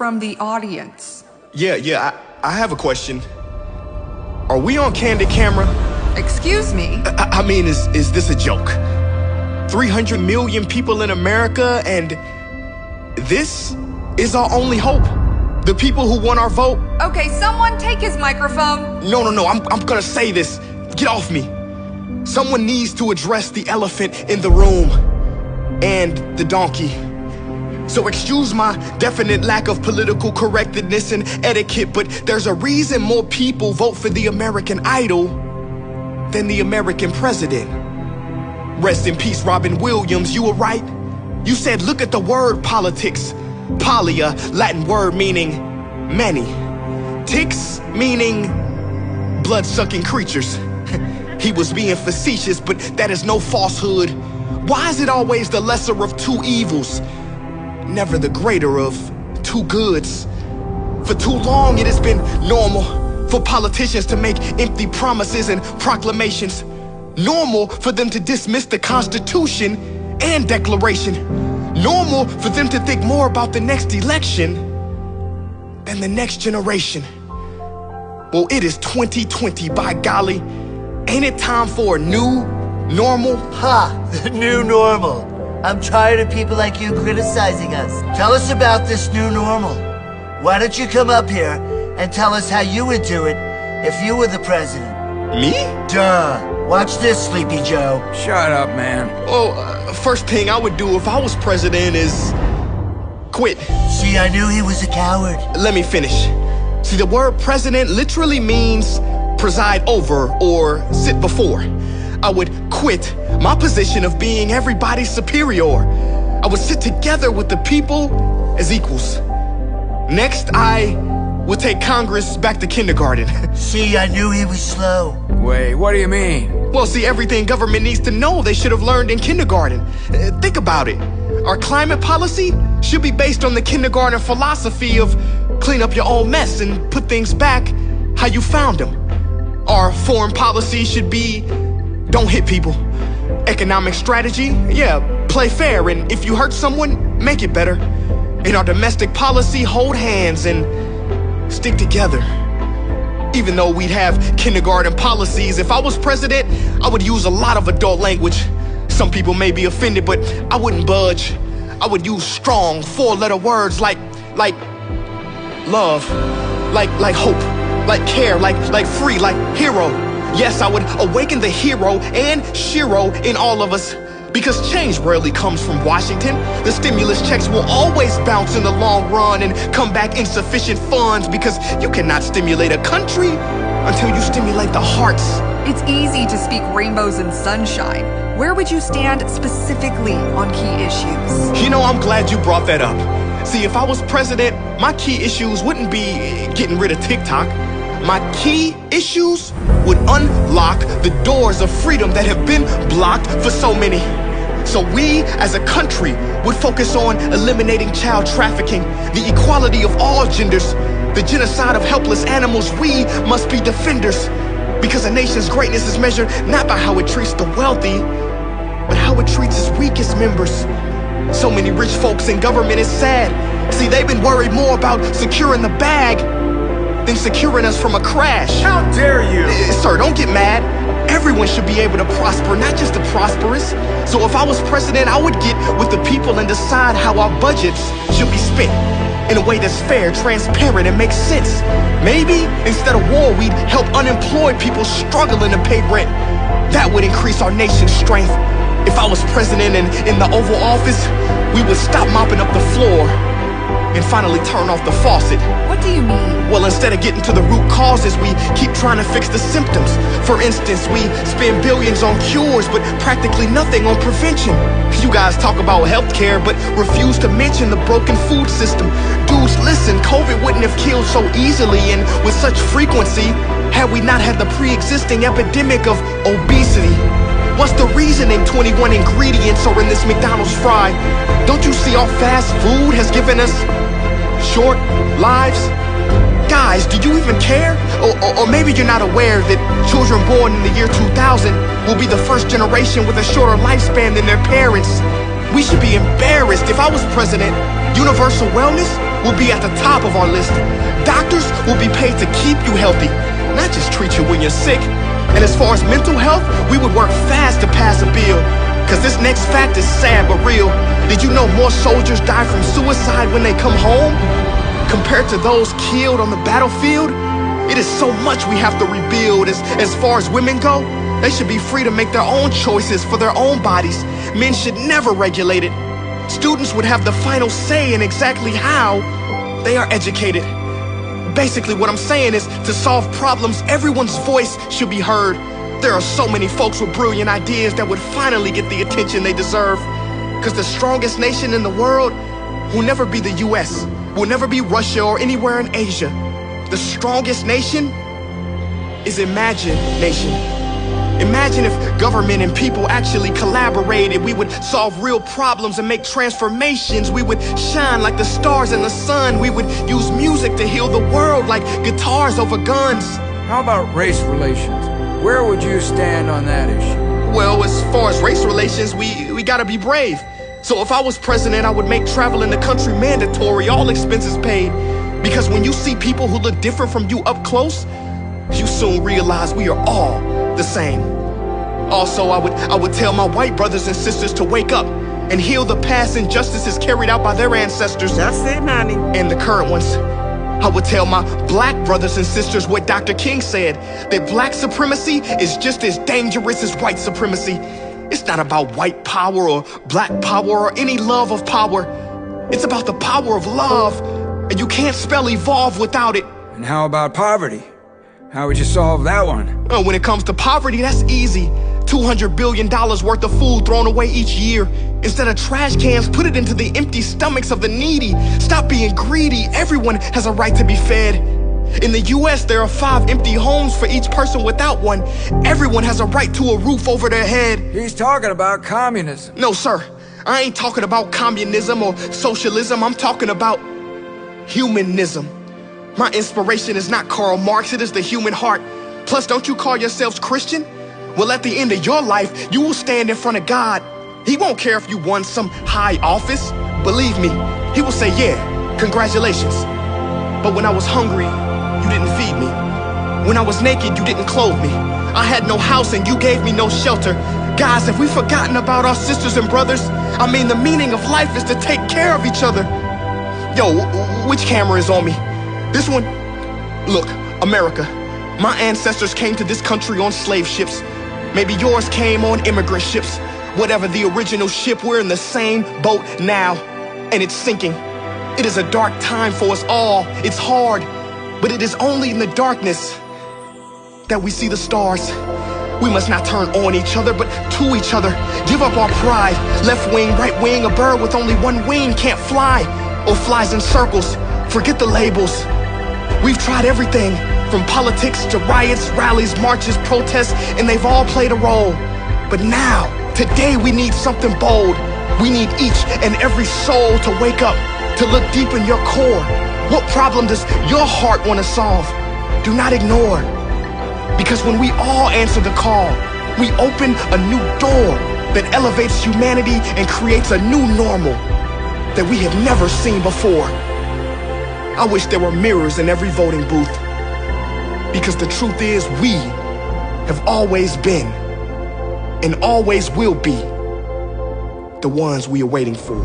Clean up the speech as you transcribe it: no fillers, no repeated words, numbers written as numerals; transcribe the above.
from the audience. Yeah, I have a question. Are we on candid camera? Excuse me? I mean, is this a joke? 300 million people in America, and this is our only hope? The people who want our vote? Okay, someone take his microphone. No, I'm gonna say this. Get off me. Someone needs to address the elephant in the room and the donkey. So excuse my definite lack of political correctness and etiquette, but there's a reason more people vote for the American Idol than the American president. Rest in peace, Robin Williams, you were right. You said, look at the word politics. Poly, a Latin word meaning many. Ticks meaning blood-sucking creatures. He was being facetious, but that is no falsehood. Why is it always the lesser of two evils, never the greater of two goods? For too long it has been normal for politicians to make empty promises and proclamations. Normal for them to dismiss the Constitution and Declaration. Normal for them to think more about the next election than the next generation. Well, it is 2020, by golly. Ain't it time for a new normal? The new normal. I'm tired of people like you criticizing us. Tell us about this new normal. Why don't you come up here and tell us how you would do it if you were the president? Me? Duh. Watch this, Sleepy Joe. Shut up, man. Well, first thing I would do if I was president is quit. See, I knew he was a coward. Let me finish. See, the word president literally means preside over or sit before. I would quit my position of being everybody's superior. I would sit together with the people as equals. Next, I would take Congress back to kindergarten. See, I knew he was slow. Wait, what do you mean? Well, see, everything government needs to know they should have learned in kindergarten. Think about it. Our climate policy should be based on the kindergarten philosophy of clean up your own mess and put things back how you found them. Our foreign policy should be don't hit people. Economic strategy, yeah, play fair, and if you hurt someone, make it better. In our domestic policy, hold hands and stick together. Even though we'd have kindergarten policies, if I was president, I would use a lot of adult language. Some people may be offended, but I wouldn't budge. I would use strong, four-letter words like love, like hope, like care, like free, like hero. Yes, I would awaken the hero and Shiro in all of us, because change rarely comes from Washington. The stimulus checks will always bounce in the long run and come back insufficient funds, because you cannot stimulate a country until you stimulate the hearts. It's easy to speak rainbows and sunshine. Where would you stand specifically on key issues? You know, I'm glad you brought that up. See, if I was president, my key issues wouldn't be getting rid of TikTok. My key issues would unlock the doors of freedom that have been blocked for so many. So we, as a country, would focus on eliminating child trafficking, the equality of all genders, the genocide of helpless animals. We must be defenders, because a nation's greatness is measured not by how it treats the wealthy, but how it treats its weakest members. So many rich folks in government is sad. See, they've been worried more about securing the bag than securing us from a crash. How dare you? Sir, don't get mad. Everyone should be able to prosper, not just the prosperous. So if I was president, I would get with the people and decide how our budgets should be spent in a way that's fair, transparent, and makes sense. Maybe instead of war, we'd help unemployed people struggling to pay rent. That would increase our nation's strength. If I was president and in the Oval Office, we would stop mopping up the floor and finally turn off the faucet. What do you mean? Well, instead of getting to the root causes, we keep trying to fix the symptoms. For instance, we spend billions on cures, but practically nothing on prevention. You guys talk about healthcare, but refuse to mention the broken food system. Dudes, listen, COVID wouldn't have killed so easily and with such frequency had we not had the pre-existing epidemic of obesity. What's the reasoning 21 ingredients are in this McDonald's fry? Don't you see our fast food has given us short lives? Guys, do you even care? Or maybe you're not aware that children born in the year 2000 will be the first generation with a shorter lifespan than their parents. We should be embarrassed. If I was president, universal wellness will be at the top of our list. Doctors will be paid to keep you healthy, not just treat you when you're sick. And as far as mental health, we would work fast to pass a bill. Cause this next fact is sad but real. Did you know more soldiers die from suicide when they come home compared to those killed on the battlefield? It is so much we have to rebuild. As far as women go, they should be free to make their own choices for their own bodies. Men should never regulate it. Students would have the final say in exactly how they are educated. Basically, what I'm saying is, to solve problems, everyone's voice should be heard. There are so many folks with brilliant ideas that would finally get the attention they deserve. Because the strongest nation in the world will never be the US, will never be Russia or anywhere in Asia. The strongest nation is imagination. Imagine if government and people actually collaborated. We would solve real problems and make transformations. We would shine like the stars in the sun. We would use music to heal the world like guitars over guns. How about race relations? Where would you stand on that issue? Well, as far as race relations, we gotta be brave. So if I was president, I would make travel in the country mandatory, all expenses paid. Because when you see people who look different from you up close, you soon realize we are all the same. Also, I would tell my white brothers and sisters to wake up and heal the past injustices carried out by their ancestors. That's it, honey. And the current ones. I would tell my black brothers and sisters what Dr. King said, that black supremacy is just as dangerous as white supremacy. It's not about white power or black power or any love of power. It's about the power of love, and you can't spell evolve without it. And how about poverty? How would you solve that one? When it comes to poverty, that's easy. $200 billion worth of food thrown away each year. Instead of trash cans, put it into the empty stomachs of the needy. Stop being greedy. Everyone has a right to be fed. In the US, there are 5 empty homes for each person without one. Everyone has a right to a roof over their head. He's talking about communism. No, sir. I ain't talking about communism or socialism. I'm talking about humanism. My inspiration is not Karl Marx, it is the human heart. Plus, don't you call yourselves Christian? Well, at the end of your life, you will stand in front of God. He won't care if you won some high office. Believe me, he will say, yeah, congratulations. But when I was hungry, you didn't feed me. When I was naked, you didn't clothe me. I had no house and you gave me no shelter. Guys, have we forgotten about our sisters and brothers? I mean, the meaning of life is to take care of each other. Yo, which camera is on me? This one? Look, America. My ancestors came to this country on slave ships. Maybe yours came on immigrant ships. Whatever the original ship, we're in the same boat now. And it's sinking. It is a dark time for us all. It's hard. But it is only in the darkness that we see the stars. We must not turn on each other, but to each other. Give up our pride. Left wing, right wing, a bird with only one wing can't fly, or flies in circles. Forget the labels. We've tried everything, from politics to riots, rallies, marches, protests, and they've all played a role. But now, today we need something bold. We need each and every soul to wake up, to look deep in your core. What problem does your heart want to solve? Do not ignore. Because when we all answer the call, we open a new door that elevates humanity and creates a new normal that we have never seen before. I wish there were mirrors in every voting booth. Because the truth is, we have always been and always will be the ones we are waiting for.